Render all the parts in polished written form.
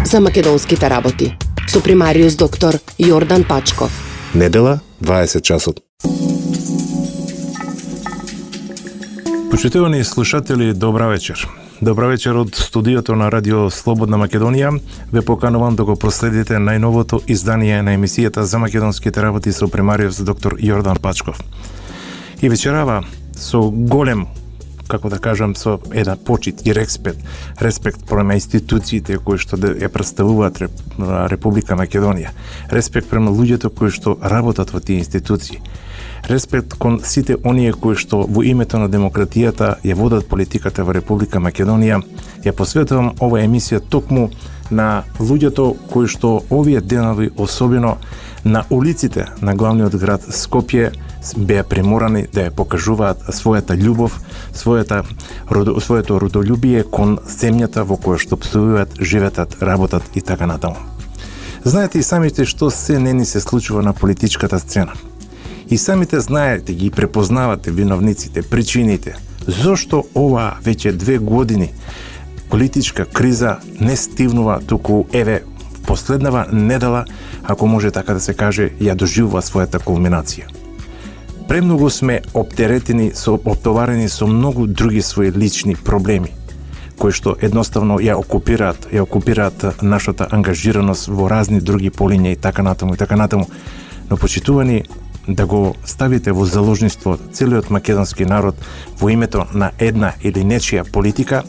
за македонските работи со примариус доктор Јордан Пачков. Недела, 20 часот. Почитувани слушатели, добра вечер. Добра вечер од студиото на Радио Слободна Македонија. Ве поканувам да го проследите најновото издание на емисијата за македонските работи со примариус доктор Јордан Пачков. И вечерава со голем, како да кажам, со една почит и респект према институциите кои што ја представуваат Република Македонија, респект према луѓето кои што работат во тие институции, респект кон сите оние кои што во името на демократијата ја водат политиката во Република Македонија. Ја посветувам оваа емисија токму на луѓето кои што овие денови, особено на улиците на главниот град Скопје, беа приморани да ја покажуваат својата љубов, своето родолюбие кон земјата во која што псувуваат, живеат, работат и така натаму. Знаете и самите што се не ни се случува на политичката сцена. И самите знаете, ги препознавате виновниците, причините. Зошто ова веќе 2 години политичка криза не стивнува, туку еве последнава недела, ако може така да се каже, ја доживува својата кулминација. Премногу сме оптоварени со многу други своји лични проблеми, кои што едноставно ја окупираат нашата ангажираност во разни други полиња и така натаму. Но почитувани, да го ставите во заложниство целиот македонски народ во името на една или нечија политика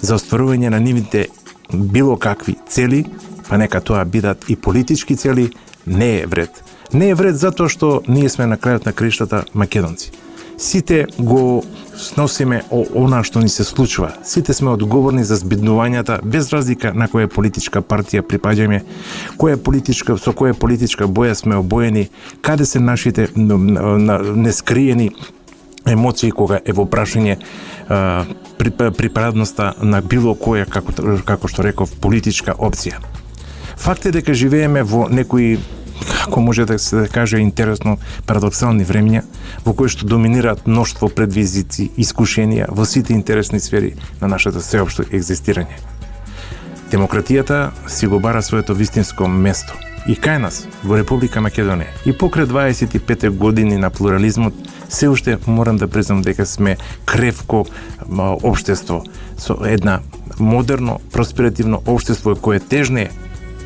за остварување на нивните било какви цели, па нека тоа бидат и политички цели, не е вред. Не е вред затоа што ние сме на крајот на краиштата македонци. Сите го сносиме она што ни се случува. Сите сме одговорни за збиднувањата, без разлика на која политичка партија припаѓаме, со која политичка боја сме обоени, каде се нашите нескриени емоции кога е во прашање припадноста на било која, како што реков, политичка опција. Факт е дека живееме во некои, ако може да се каже интересно, парадоксални времења, во кои што доминираат мноштво предвизици, искушенија во сите интересни сфери на нашето сеопшто екзистирање. Демократијата си го бара своето вистинско место. И кај нас, во Република Македонија, и покрај 25 години на плурализмот, се уште морам да признам дека сме кревко општество, со една модерно, просперативно општество кое тежне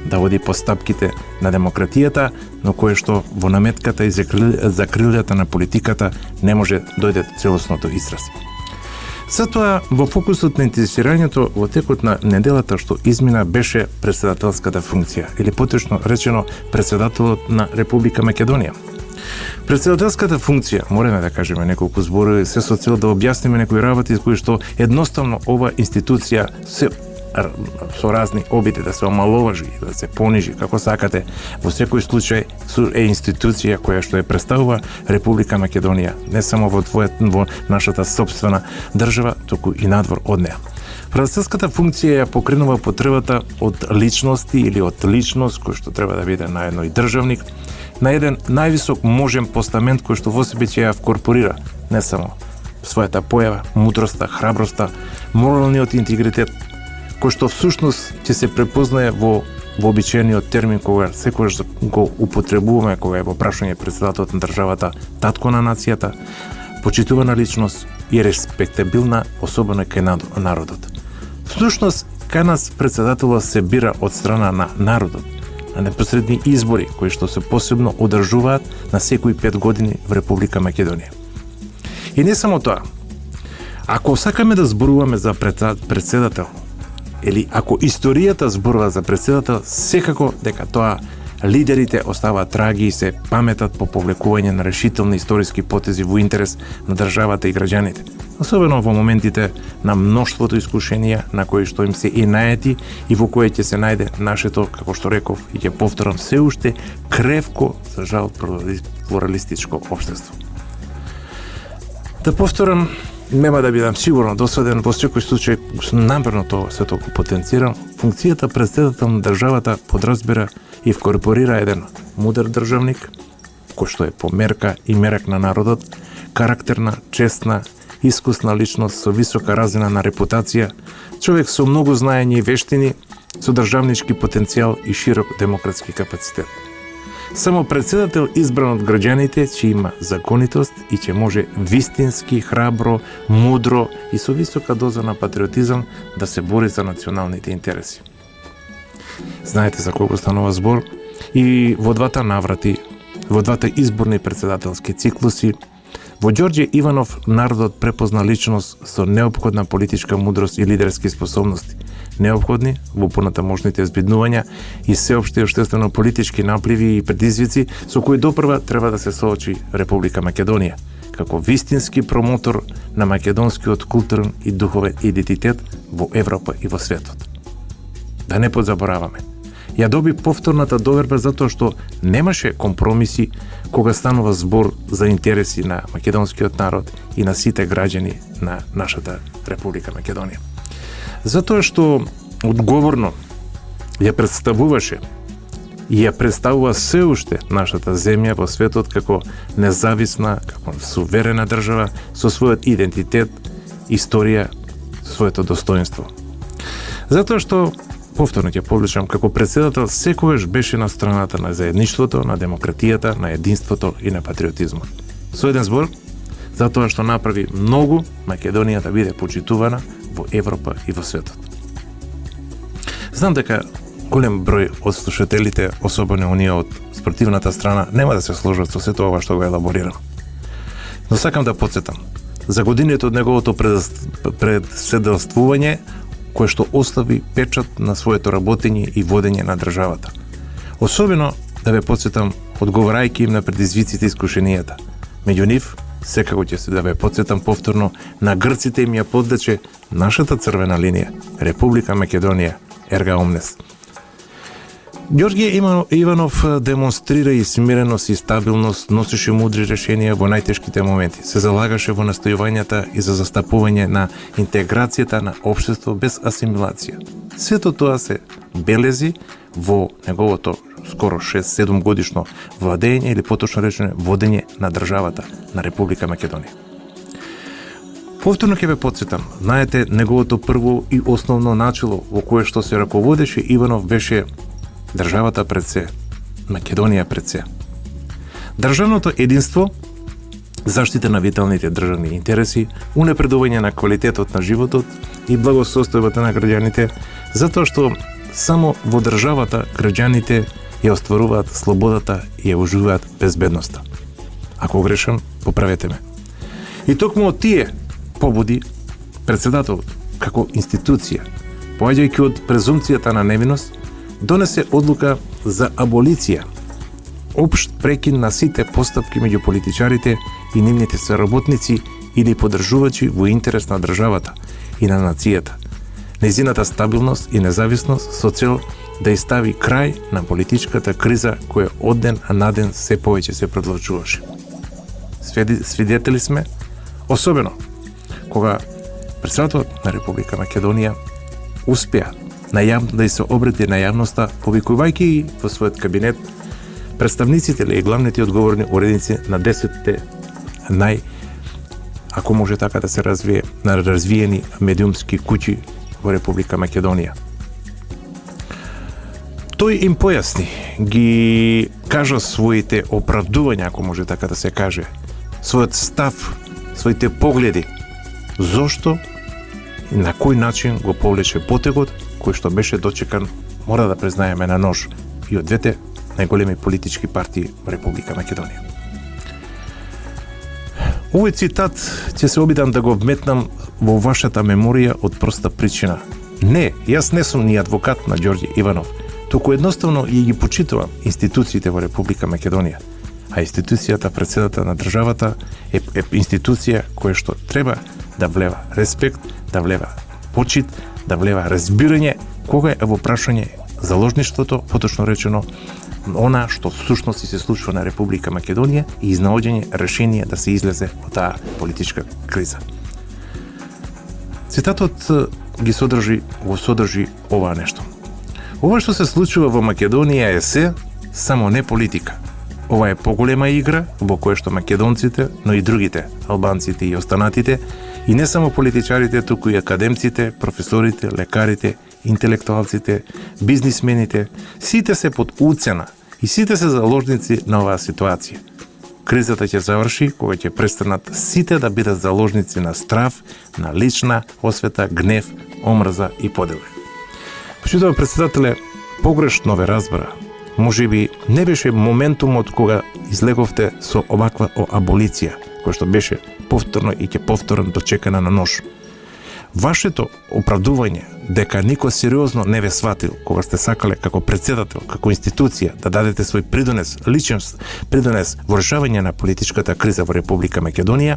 да води по стапките на демократијата, но кое што во наметката и закрилјата на политиката не може дојде целосното израз. Затоа, во фокусот на интересирањето во текот на неделата што измина беше председателската функција, или поточно речено председателот на Република Македонија. Председателската функција, мораме да кажеме неколку зборови, се со цел да објасниме некои работи кои што едноставно ова институција се со разни обиди да се омаловажи, да се понижи, како сакате, во секој случај е институција која што ја представува Република Македонија, не само во нашата сопствена држава, туку и надвор од неа. Председателската функција ја покренува потребата од личности или од личност кој што треба да биде на едној државник, на еден највисок можен постамент кој што во себе ќе ја вкорпорира не само својата појава, мудроста, храброста, моралниот интегритет, кој што всушност ќе се препознае во обичаениот термин кога секогаш го употребуваме кога е во прашање председателот на државата, татко на нацијата, почитувана личност и респектабилна, особено кај народот. Всушност, кај нас председателот се бира од страна на народот, на непосредни избори кои што се посебно одржуваат на секои 5 години во Република Македонија. И не само тоа. Ако сакаме да зборуваме за председател, или ако историјата зборува за председател, секако дека тоа лидерите оставаат траги и се паметат по повлекување на решителни историски потези во интерес на државата и граѓаните. Особено во моментите на мноштвото искушенија на кои што им се и наети и во кои ќе се најде нашето, како што реков и ќе повторам, се уште кревко, за жал, плуралистичко општество. Да повторам, нема да бидам сигурно досаден, во секој случај намерно тоа се толку потенцирам. Функцијата председател на државата подразбира и вкорпорира еден мудар државник, кој што е по мерка и мерак на народот, карактерна, честна, искусна личност со висока разина на репутација, човек со многу знаење и вештини со државнички потенцијал и широк демократски капацитет. Само председател избран од граѓаните ќе има законитост и ќе може вистински, храбро, мудро и со висока доза на патриотизам да се бори за националните интереси. Знаете за кого станува збор и во двата наврати, во двата изборни председателски циклуси, во Ѓорѓе Иванов народот препозна личност со неопходна политичка мудрост и лидерски способности, неопходни во понатамошните збиднувања и сеопшти општествено-политички напливи и предизвици со кои допрва треба да се соочи Република Македонија, како вистински промотор на македонскиот културен и духовен идентитет во Европа и во светот. Да не подзабораваме, ја доби повторната доверба затоа што немаше компромиси кога станува збор за интереси на македонскиот народ и на сите граѓани на нашата Република Македонија. Затоа што одговорно ја представуваше и ја представува се уште нашата земја во светот како независна, како суверена држава со својот идентитет, историја, своето достоинство. Затоа што повторно ќе повлечам, како председател секогаш беше на страната на заедништвото, на демократијата, на единството и на патриотизмот. Со еден збор, затоа што направи многу Македонија да биде почитувана во Европа и во светот. Знам дека голем број од слушателите, особено оние од спортивната страна, нема да се сложат со сето ова што го елаборирам. Но сакам да потсетам за годините од неговото председателствување, кое што остави печат на своето работење и водење на државата. Особено да ве потсетам, одговарајќи им на предизвиците и искушенијата. Меѓу нив, секако ќе се да ве потсетам повторно, на грците им ја подлече нашата црвена линија, Република Македонија, ерга омнес. Ѓорѓе Иванов демонстрира и смиреност и стабилност, носеше мудри решенија во најтешките моменти, се залагаше во настојувањата и за застапување на интеграцијата на општество без асимилација. Сето тоа се белези во неговото скоро 6-7 годишно владење или поточно речено водење на државата на Република Македонија. Повторно ќе ве потсетам, знаете, неговото прво и основно начело во кое што се раководеше Иванов беше државата пред се, Македонија пред се. Државното единство, заштита на виталните државни интереси, унапредување на квалитетот на животот и благосостојбата на граѓаните, затоа што само во државата граѓаните ја остваруваат слободата и ја уживаат безбедноста. Ако грешам, поправете ме. И токму од тие побуди, председателот, како институција, поаѓајќи од презумцијата на невиност, донесе одлука за аболиција, општ прекин на сите постапки меѓу политичарите и нивните соработници или подржувачи во интерес на државата и на нацијата, нејзината стабилност и независност со цел да изстави крај на политичката криза која од ден на ден се повеќе се продолжуваше. Свидетели сме, особено кога председателот на Република Македонија успеа да и се обрети на јавноста, повикувајќи во својот кабинет представниците или главните одговорни уредници на 10 ако може така да се развие, на развиени медиумски куќи во Република Македонија. Тој им појасни, ги кажа своите оправдувања, ако може така да се каже, својот став, своите погледи, зошто и на кој начин го повлече потегот кој што беше дочекан, мора да признаеме, на нож и од двете најголеми политички партии во Република Македонија. Овој цитат ќе се обидам да го вметнам во вашата меморија од проста причина. Не, јас не сум ни адвокат на Ѓорѓе Иванов, туку едноставно ја ги почитувам институциите во Република Македонија, а институцијата председател на државата е институција која што треба да влева респект, да влева почит, да влева разбирање кога е во прашање заложништвото, поточно речено, она што всушност се случува на Република Македонија и изнаоѓање решение да се излезе од таа политичка криза. Цитатот го содржи ова нешто. Ова што се случува во Македонија е се, само не политика. Ова е поголема игра во која што македонците, но и другите, албанците и останатите, и не само политичарите, туку и академците, професорите, лекарите интелектуалците, бизнисмените, сите се под уцена и сите се заложници на оваа ситуација. Кризата ќе заврши кога ќе престанат сите да бидат заложници на страв, на лична освета, гнев, омрза и подели. Почитувам председателе, погрешно ве разбра. Можеби не беше моментумот кога излеговте со оваква аболиција, која што беше повторно и ќе повторно дочекана на нож. Вашето оправдување дека никој сериозно не ве сватил кога сте сакале како председател, како институција да дадете свој придонес, личен придонес во решавање на политичката криза во Република Македонија,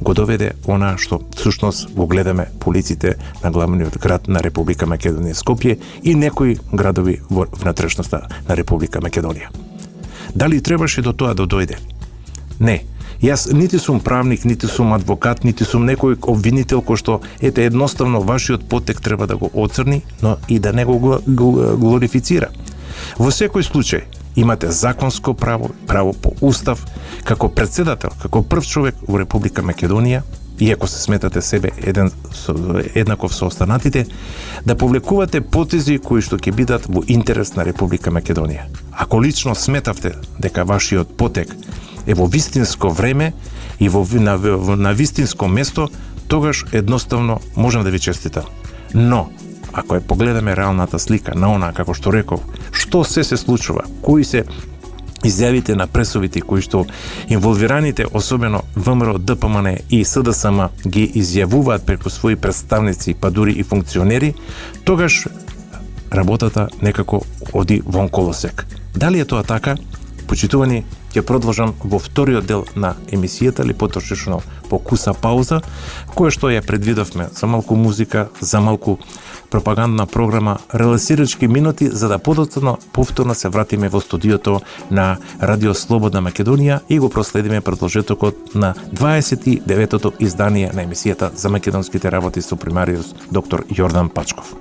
го доведе она што всушност го гледаме по улиците на главниот град на Република Македонија, Скопје, и некои градови во внатрешноста на Република Македонија. Дали требаше до тоа да дојде? Не. Јас нити сум правник, нити сум адвокат, нити сум некој обвинител кој што едноставно вашиот потек треба да го оцрни, но и да не го глорифицира. Во секој случај имате законско право по устав, како председател, како прв човек во Република Македонија, иако се сметате себе еднаков со останатите, да повлекувате потези кои што ќе бидат во интерес на Република Македонија. Ако лично сметавте дека вашиот потек е во вистинско време и на вистинско место, тогаш едноставно можам да ви честитам. Но, ако погледаме реалната слика на она, како што реков, што се случува, кои се изјавите на пресовите кои што инволвираните, особено ВМРО, ДПМН и СДСМ ги изјавуваат преку своји представници, па дури и функционери, тогаш работата некако оди вон колосек. Дали е тоа така? Почитувани, ќе продолжам во вториот дел на емисијата, или потрошечно по куса пауза, која што ја предвидовме за малку музика, за малку пропагандна програма, релаксирачки минути, за да повторно се вратиме во студиото на Радио Слободна Македонија и го проследиме продолжетокот на 29-тото издание на емисијата за македонските работи со примариус доктор Јордан Пачков.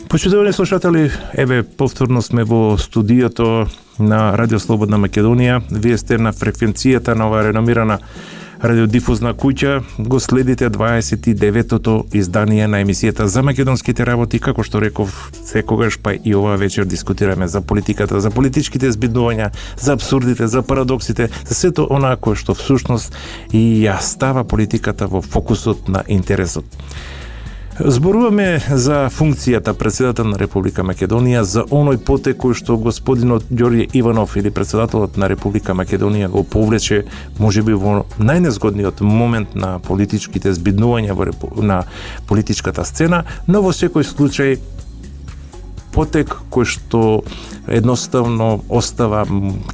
Почитувани слушатели, еве повторно сме во студиото на Радио Слободна Македонија. Вие сте на фреквенцијата на оваа реномирана радиодифузна куќа, го следите 29-тото издание на емисијата за македонските работи, како што реков, секогаш па и оваа вечер дискутираме за политиката, за политичките збиднувања, за абсурдите, за парадоксите, за сето онаа кое што всушност и ја става политиката во фокусот на интересот. Зборуваме за функцијата председател на Република Македонија, за оној потек кој што господинот Ѓорѓе Иванов или председателот на Република Македонија го повлече можеби во најнезгодниот момент на политичките збиднувања на политичката сцена, но во секој случај потек кој што едноставно остава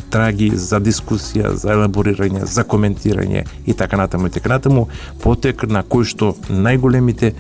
траги за дискусија, за елаборирање, за коментирање и така натаму, потек на кој што најголемите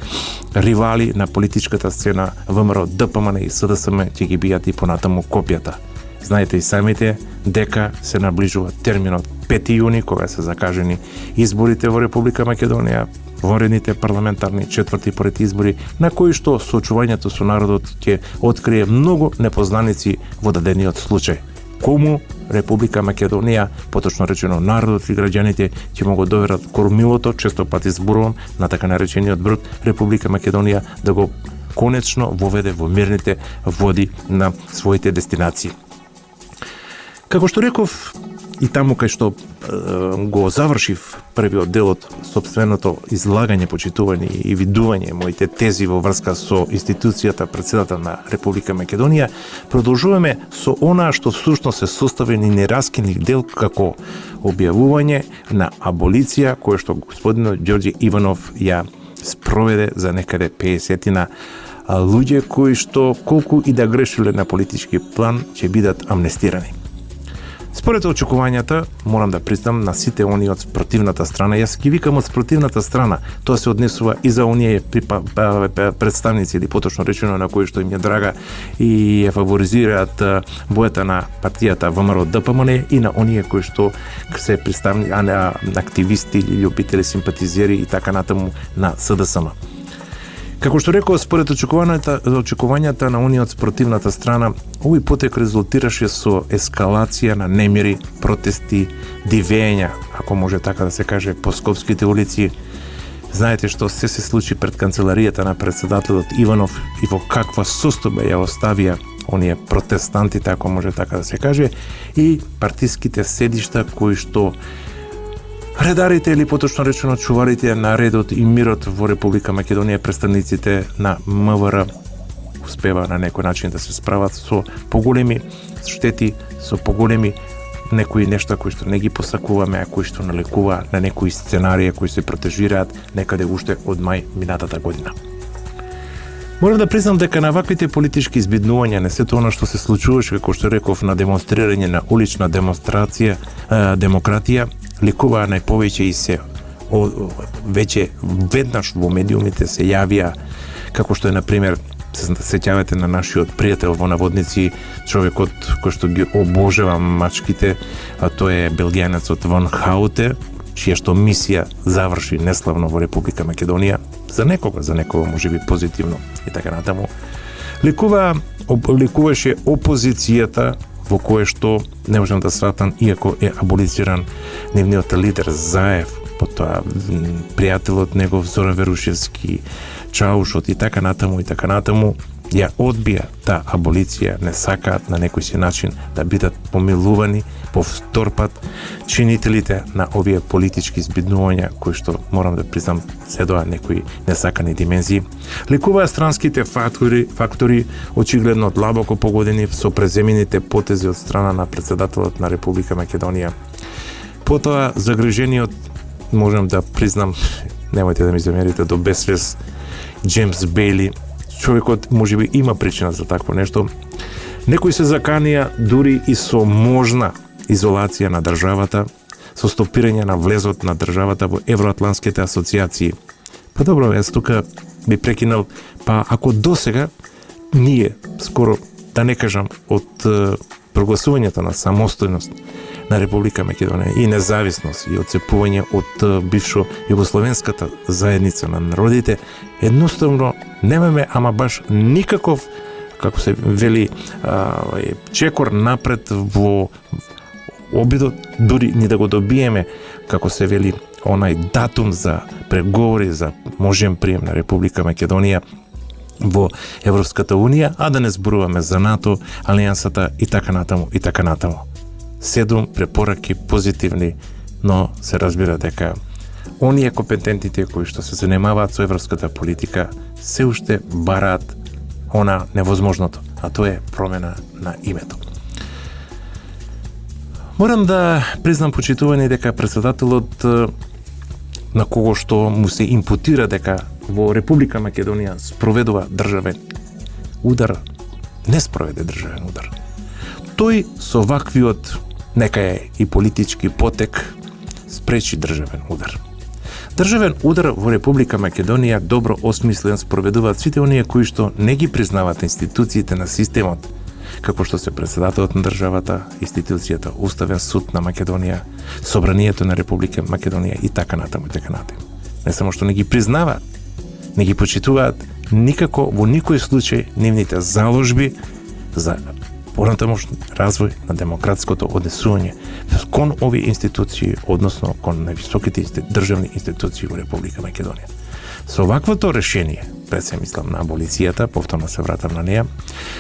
ривали на политичката сцена ВМРО, ДПМН и СДСМ ќе ги бијат и понатаму копјата. Знаете и самите дека се наближува терминот 5 јуни, кога се закажени изборите во Република Македонија, вонредните парламентарни четврти поред избори, на кои што соочувањето со народот ќе открие многу непознаници во дадениот случај. Кому Република Македонија, поточно речено народот и граѓаните, ќе могат доверат кормилото, често пати зборувам, на така наречениот брод Република Македонија да го конечно воведе во мирните води на своите дестинации. Како што реков, и таму кај што го завршив првиот дел од собственото излагање, почитување и видување моите тези во врска со институцијата председател на Република Македонија, продолжуваме со она што всушност се составен и нераскинлив дел како објавување на аболиција која што господинот Ѓорѓе Иванов ја спроведе за некаде 50-тина луѓе кои што колку и да грешиле на политички план ќе бидат амнестирани. Според очекувањата, морам да признам, на сите оние од спротивната страна, јас ги викам од спротивната страна, тоа се однесува и за оние представници, или поточно речено на кои што им е драга и ја фаворизираат бојата на партијата ВМРО ДПМН и на оние кои што се представни активисти, љубители, симпатизери и така натаму на СДСМ. Како што реков, според очекувањата на оние од спротивната страна, овој потек резултираше со ескалација на немири, протести, дивења, ако може така да се каже, по скопските улици, Знаете што се случи пред канцеларијата на председателот Иванов и во каква состојба ја оставија оние протестантите, ако може така да се каже, и партиските седишта кои што редарите или поточно речено чуварите на редот и мирот во Република Македонија, представниците на МВР успева на некој начин да се справат со поголеми штети, со поголеми некои нешта кои што не ги посакуваме, а кои што налекува на некои сценарии кои се протежираат некаде уште од мај минатата година. Морам да признам дека на ваквите политички избиднувања, не сето она што се случуваше, како што реков, на демонстрирање на улична демонстрација, демократија, ликуваа најповеќе и се веќе веднаш во медиумите се јавија, како што е, например, се сеќавате на нашиот пријател во наводници, човекот кој што ги обожава мачките, а тој е белгијанецот Ван Хауте, чија што мисија заврши неславно во Република Македонија, за некога можеби позитивно и така натаму. Ликуваше опозицијата во кое што не можам да сватам, иако е аболициран нивниот лидер Заев, потоа пријателот негов Зора Верушевски, Чаушот и така натаму, ја одбија таа аболиција, не сакаат на некој си начин да бидат помилувани по втор пат чинителите на овие политички збиднувања, кои што, морам да признам, следоа некои несакани димензии. Ликуваа странските фактори, очигледно длабоко погодени со преземените потези од страна на председателот на Република Македонија. Потоа, загрижениот, можам да признам, немојте да ми замерите, до безвез Джеймс Бейли, човекот можеби има причина за такво нешто. Некои се заканија дури и со можна изолација на државата, со стопирање на влезот на државата во евроатлантските асоциации. Па добро, јас тука би прекинал, па ако досега ние, скоро, да не кажам, од прогласувањето на самостојност на Република Македонија и независност и отцепување од бившо југословенската заедница на народите, едноставно немаме ама баш никаков, како се вели, чекор напред во обидот, дури ни да го добиеме, како се вели, онај датум за преговори за можен прием на Република Македонија во Европската Унија, а да не зборуваме за НАТО, Алијансата и така натаму. 7 препораки позитивни, но се разбира дека оние компетентите кои што се занимаваат со европската политика се уште бараат она невозможното, а тоа е промена на името. Морам да признам, почитувани, дека председателот на кого што му се импутира дека во Република Македонија спроведува државен удар, не спроведе државен удар. Тој со ваквиот, нека е и политички потек, спречи државен удар. Државен удар во Република Македонија добро осмислен спроведуваат сите оние кои што не ги признаваат институциите на системот, како што се председателот на државата, институцијата Уставен суд на Македонија, Собранието на Република Македонија и така натаму. Не само што не ги признаваат, не ги почитуваат никако во никој случај нивните заложби за понатамошен развој на демократското однесување кон овие институции, односно кон највисоките државни институции во Република Македонија. Со ваквото решение, пред се мислам на аболицијата, повторно се вратам на неја,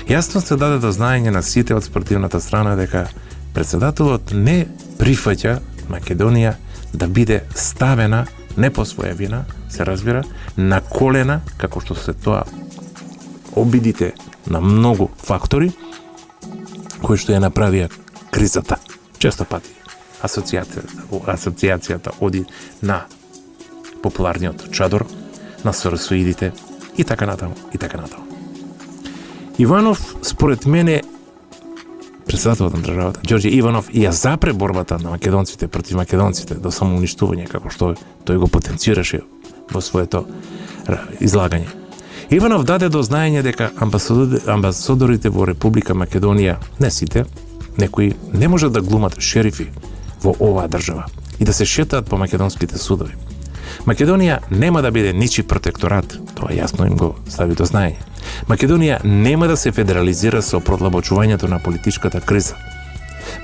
јасно се даде до знаење на сите од спортивната страна дека председателот не прифаќа Македонија да биде ставена, не по своја вина, се разбира, на колена, како што се тоа обидите на многу фактори, кои што ја направија кризата. Често пати асоциацијата оди на популарниот чадор, на соросоидите и така натаму. Иванов, според мене, председателот на државата, Ѓорѓе Иванов, ја запре борбата на македонците против македонците до самоуништување, како што тој го потенцираше во своето излагање. Иванов даде до знаење дека амбасадорите во Република Македонија, не сите, некои не можат да глумат шерифи во оваа држава и да се шетаат по македонските судови. Македонија нема да биде ничи протекторат, тоа јасно им го стави до знаење. Македонија нема да се федерализира со продлабочувањето на политичката криза.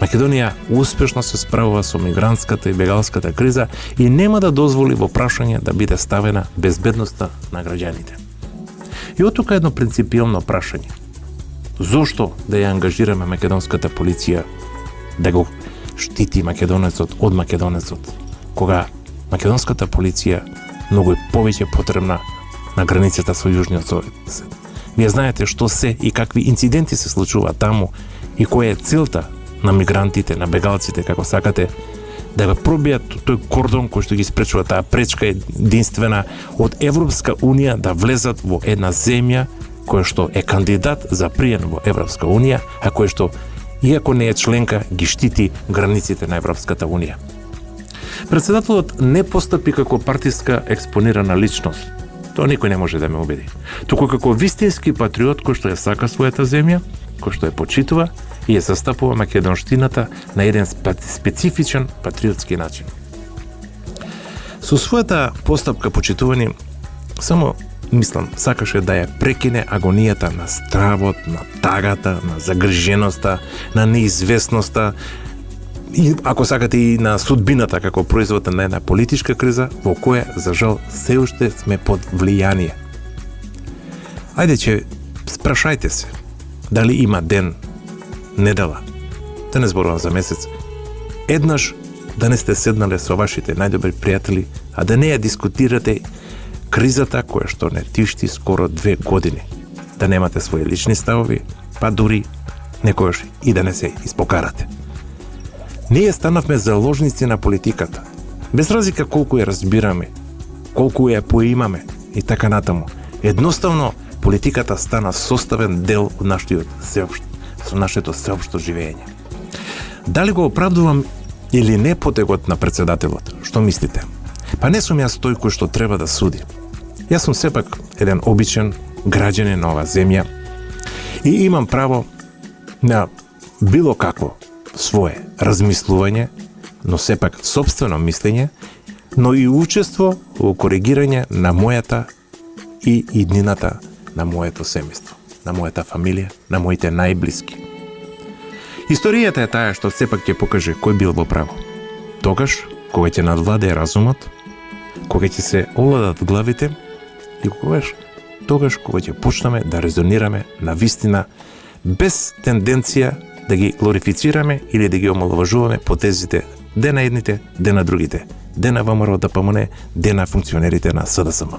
Македонија успешно се справува со мигрантската и бегалската криза и нема да дозволи во прашање да биде ставена безбедноста на граѓаните. И од тука едно принципиелно прашање. Зошто да ја ангажираме македонската полиција да го штити македонецот од македонецот, кога македонската полиција многу повеќе потребна на границата со Јужниот Совет. Вие знаете што се и какви инциденти се случуваат таму и која е целта на мигрантите, на бегалците, како сакате, да го пробијат тој кордон кој што ги спречува таа пречка единствена од Европска Унија да влезат во една земја која што е кандидат за прием во Европска Унија, а која што, иако не е членка, ги штити границите на Европската Унија. Председателот не постапи како партиска експонирана личност. Тоа никој не може да ме убеди. Туку како вистински патриот кој што ја сака својата земја, кој што ја почитува и ја застапува македонштината на еден специфичен патриотски начин. Со својата постапка, почитувани, само мислам, сакаше да ја прекине агонијата на стравот, на тагата, на загриженоста, на неизвестноста и, ако сакате, и на судбината како производ на една политичка криза во која, за жал, се уште сме под влијание. Ајде че спрашајте се, дали има ден, недела, да не зборувам за месец, еднаш да не сте седнале со вашите најдобри пријатели, а да не ја дискутирате кризата која што не тишти скоро 2 години, да немате своји лични ставови, па дури некојаш и да не се испокарате. Ние станавме заложници на политиката, без разлика колку ја разбираме, колку ја поимаме и така натаму. Едноставно, политиката стана составен дел од нашето сеопшто живење. Дали го оправдувам или не потегот на председателот? Што мислите? Па не сум јас тој кој што треба да суди. Јас сум сепак еден обичен граѓанин на оваа земја и имам право на било какво свое размислување, но сепак сопствено мислење, но и учество во коригирање на мојата и иднината на моето семејство, на мојата фамилија, на моите најблиски. Историјата е таа што сепак ќе покаже кој бил во право. Тогаш, кога ќе надвладе разумот, кога ќе се овладат главите и тогаш кога ќе почнеме да резонираме на вистина без тенденција да ги глорифицираме или да ги омаловажуваме потезите де на едните, де на другите, де на ВМРО ДПМН, де на функционерите на СДСМ.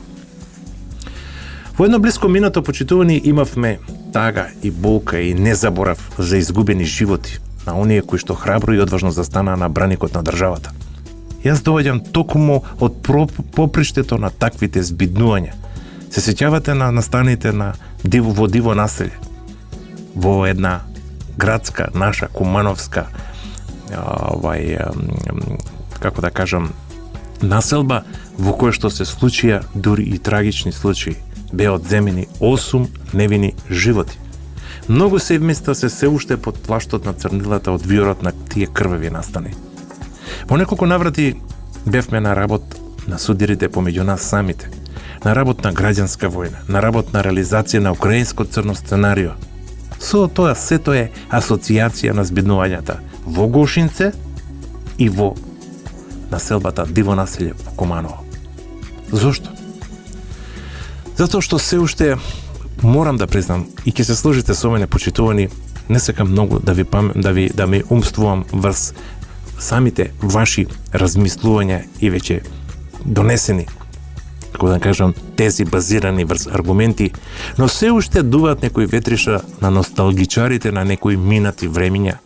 Во едно блиско минато, почитувани, имавме тага и болка и незаборав за изгубени животи на оние кои што храбро и одважно застанаа на браникот на државата. Јас доаѓам токму од поприштето на таквите збиднувања. Се сеќавате на настаните на во диво населје, во една градска, наша, кумановска, како да кажам, населба во која што се случија дури и трагични случаи. Беа одземени 8 невини животи. Многу семејства се уште под плаштот на црнилата од виорот на тие крвави настани. Во неколку наврати бевме на работ на судирите помеѓу нас самите, на работ на граѓанска војна, на работ на реализација на украинско црно сценарио. Со тоа сето е асоциација на збиднувањата во Гошинце и во населбата Диво населје во Куманово. Зошто? Затоа што се уште морам да признам и ќе се сложите со мене, почитувани, не сакам многу да ме умствувам врз самите ваши размислувања и веќе донесени, како да кажам, тези базирани врз аргументи, но се уште дуваат некои ветриша на носталгичарите на некои минати времиња.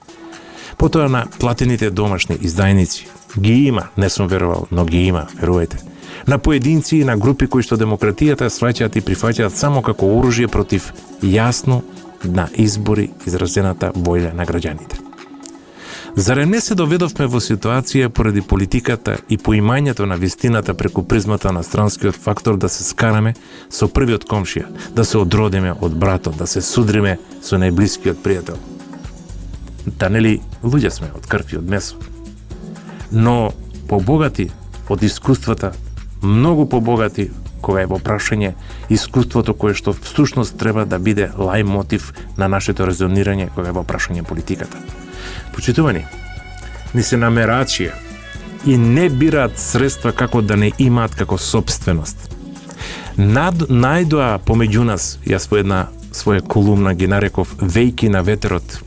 Потоа на платените домашни издајници. Ги има, не сум верувал, но ги има, верувајте. На поединци и на групи кои што демократијата сваќаат и прифаќаат само како оружје против јасно на избори изразената воља на граѓаните. Зарем не се доведовме во ситуација поради политиката и поимањето на вистината преку призмата на странскиот фактор да се скараме со првиот комшија, да се одродиме од братот, да се судриме со најблискиот пријател. Да нели луѓе сме од крв и од месо. Но побогати од искуствата, многу побогати кога е во прашање искуството кое што всушност треба да биде лај мотив на нашето резонирање кога е во прашање политиката. Почитувани, ни се намерачија и не бираат средства како да не имаат како собственост. Најдоа помеѓу нас, јас по една своја колумна ги нареков вејки на ветерот,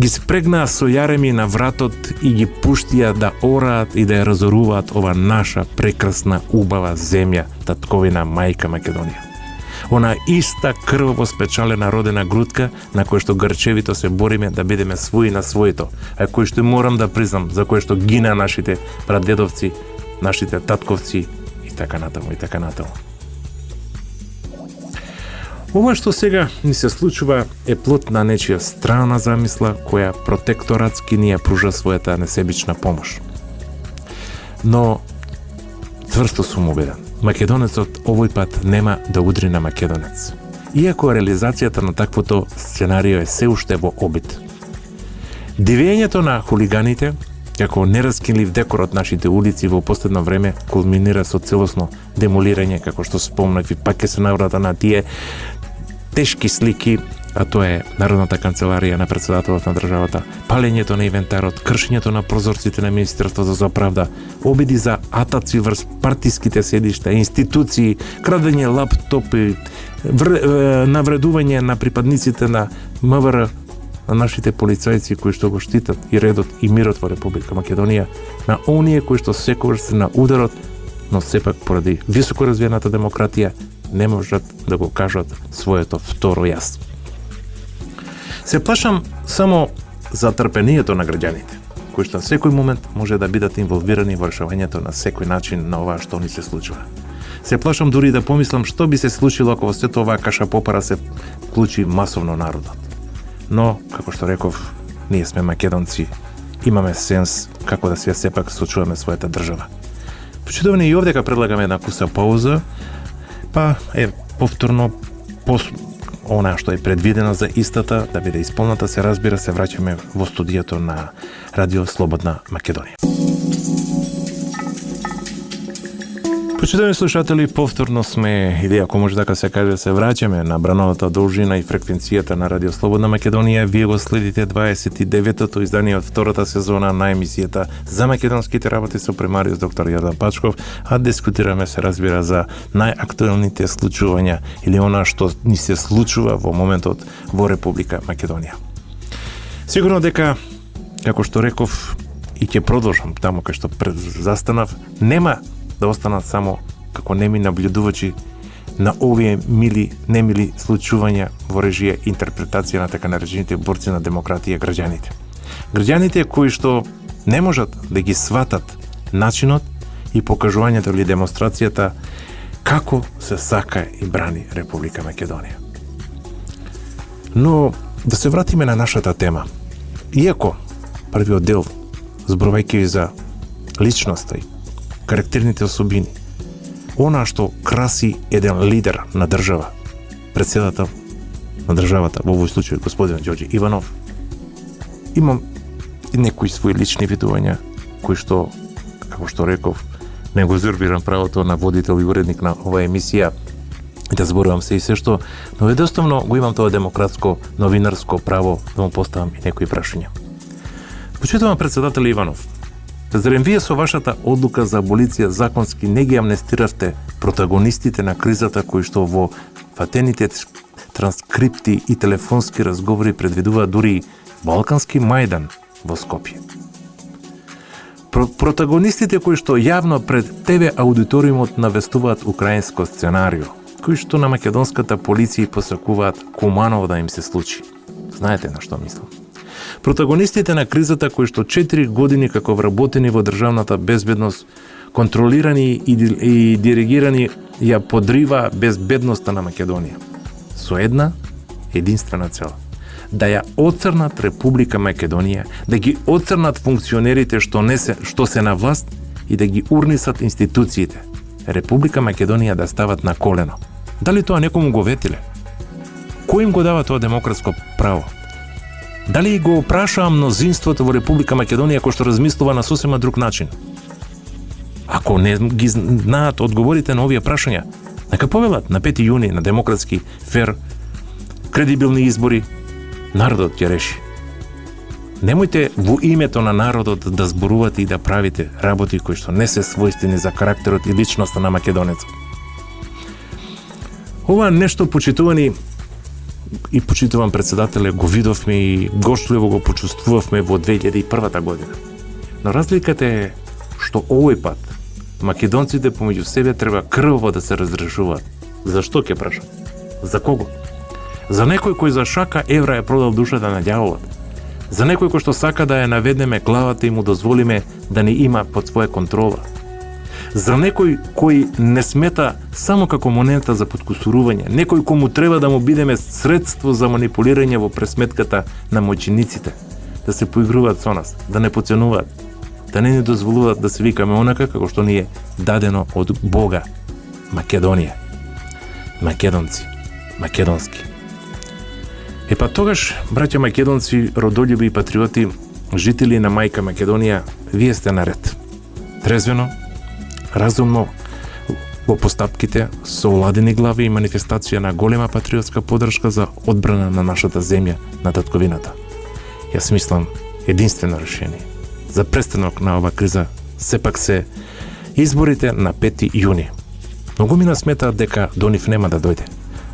ги спрегнаа со јареми на вратот и ги пуштија да ораат и да ја разоруваат ова наша прекрасна, убава земја, татковина, мајка Македонија. Она иста крваво спечалена родена грудка на која што грчевито се бориме да бидеме свои на своето, а кој што морам да признам, за кој што гина нашите прадедовци, нашите татковци и така натаму, и така натаму. Ова што сега ни се случува е плод на нечија страна замисла која протекторатски ни ја пружа својата несебична помош. Но тврсто сум убеден, македонецот овој пат нема да удри на македонец. Иако реализацијата на таквото сценарио е се уште во обид. Дивењето на хулиганите, како нераскинлив декор од нашите улици во последно време, кулминира со целосно демолирање, како што спомнав и пак ќе се наврата на тие тешки слики, а тоа е Народната канцеларија на председателот на државата, палењето на инвентарот, кршењето на прозорците на Министерството за правда, обиди за атаци врз партиските седишта, институции, крадење лаптопи, навредување на припадниците на МВР, на нашите полицајци кои што го штитат и редот и мирот во Република Македонија, на оние кои што секогаш се на ударот, но сепак поради високо развиената демократија не можат да го кажат своето второ јас. Се плашам само за трпението на граѓаните, кои што на секој момент може да бидат инволвирани во решавањето на секој начин на ова што ни се случува. Се плашам дури да помислам што би се случило ако во сето оваа каша попара се вклучи масовно народот. Но, како што реков, ние сме македонци, имаме сенс како да се сепак сочуваме својата држава. Почитувани и овдека предлагаме една куса пауза, па е повторно она што е предвидено за истата да биде исполната, се разбира, се враќаме во студиото на Радио Слободна Македонија. Почитувани слушатели, повторно сме, или ако може така се каже, се враќаме на брановата должина и фреквенцијата на Радио Слободна Македонија. Вие го следите 29-то издание од втората сезона на емисијата за македонските работи со примариус доктор Јордан Пачков, а дискутираме, се разбира, за најактуелните случувања или она што ни се случува во моментот во Република Македонија. Сигурно дека, како што реков, и ќе продолжам таму кај што застанав, нема да останат само како неми наблюдувачи на овие мили, немили случувања во режија интерпретација на така наречените борци на демократија граѓаните. Граѓаните кои што не можат да ги сватат начинот и покажувањето или демонстрацијата како се сака и брани Република Македонија. Но да се вратиме на нашата тема. Иако првиот дел, зборувајќи за личноста и карактерните особини, она што краси еден лидер на држава, председател на државата, во овој случај господин Ѓорѓе Иванов, имам и некои своји лични видувања, кои што, како што реков, не го зурбирам правото на водител и уредник на оваа емисија да зборувам се и се што, но едноставно го имам тоа демократско, новинарско право да му поставам и некои прашања. Почитувам председател Иванов, зарем вие со вашата одлука за аболиција законски не ги амнестиравте протагонистите на кризата кои што во фатените транскрипти и телефонски разговори предвидуваат дури Балкански мајдан во Скопје. Протагонистите кои што јавно пред ТВ аудиториумот навестуваат украинско сценарио, кои што на македонската полиција посакуваат Куманово да им се случи. Знаете на што мислам. Протагонистите на кризата кои што 4 години како вработени во државната безбедност, контролирани и диригирани ја подрива безбедноста на Македонија. Со една единствена цел. Да ја оцрнат Република Македонија, да ги оцрнат функционерите што се на власт и да ги урнисат институциите. Република Македонија да стават на колено. Дали тоа некому го ветиле? Кој им го дава тоа демократско право? Дали го опрашаа мнозинството во Република Македонија кој што размислува на сосема друг начин? Ако не ги знаат одговорите на овие прашања, нека повелат на 5 јуни на демократски, фер, кредибилни избори, народот ќе реши. Немојте во името на народот да зборувате и да правите работи кои што не се својствени за карактерот и личноста на македонецот. Ова нешто, почитувани и почитуван председателе, го видовме и гоштливо го почувствувавме во 2001 година. Но разликата е што овој пат македонците помеѓу себе треба крваво да се разрешуваат. Зашто, ќе прашам? За кого? За некој кој за шака евра е продал душата на ѓаволот. За некој кој што сака да ја наведеме главата и му дозволиме да ни има под своја контрола. За некој кој не смета само како монета за подкусурување, некој кому треба да му бидеме средство за манипулирање во пресметката на моќениците, да се поигруваат со нас, да не поценуваат, да не ни дозволуваат да се викаме онака како што ни е дадено од Бога. Македонија. Македонци. Македонски. Па тогаш, браќа македонци, родолюби и патриоти, жители на мајка Македонија, вие сте наред. Трезвено, разумно, во постапките, со оладени глави и манифестација на голема патриотска поддршка за одбрана на нашата земја, на татковината. Јас мислам, единствено решение за престанок на ова криза сепак се изборите на 5 јуни. Многумина сметаат дека до нив нема да дојде,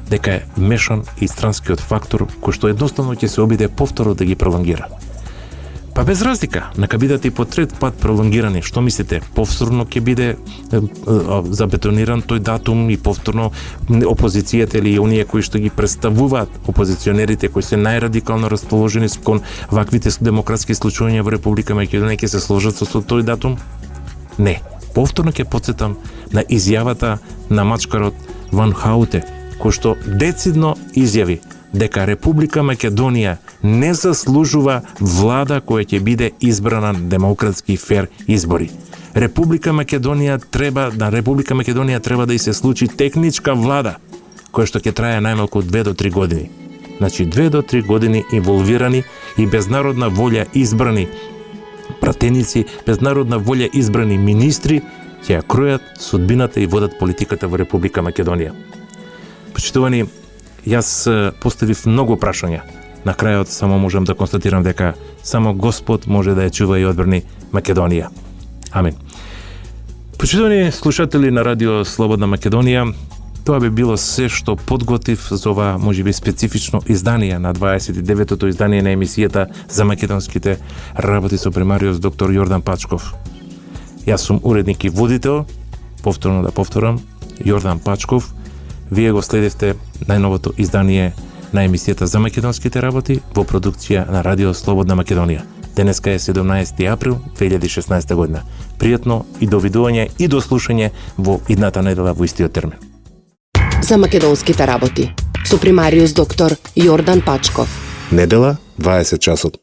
дека е мешан и странскиот фактор кој што едноставно ќе се обиде повторно да ги пролонгира. Па без разлика, нека бидат и по трет пат пролонгирани. Што мислите, повторно ќе биде забетониран тој датум и повторно опозицијата или оние кои што ги представуваат опозиционерите, кои се најрадикално расположени кон ваквите демократски случувања во Република Македонија, ќе се сложат со тој датум? Не. Повторно ќе потсетам на изјавата на мачкарот Ван Хауте, кој што децидно изјави дека Република Македонија не заслужува влада која ќе биде избрана на демократски и фер избори. Република Македонија треба да и се случи техничка влада, која што ќе трае најмалку 2 до 3 години. Значи 2 до 3 години инволвирани и без народна волја избрани пратеници, без народна волја избрани министри ќе ја кројат судбината и водат политиката во Република Македонија. Почитувани, јас поставив многу прашања. На крајот само можам да констатирам дека само Господ може да ја чува и одбрани Македонија. Амин. Почитувани слушатели на Радио Слободна Македонија, тоа би било се што подготвив за ова можеби специфично издание на 29-тото издание на емисијата за македонските работи со примариус доктор Јордан Пачков. Јас сум уредник и водител, повторно да повторам, Јордан Пачков. Вие го следевте најновото издание на емисијата за македонските работи во продукција на Радио Слободна Македонија. Денеска е 17 април 2016 година. Пријатно и довидување и до слушање во идната недела во истиот термин. За македонските работи со примариус доктор Јордан Пачков. Недела, 20 часот.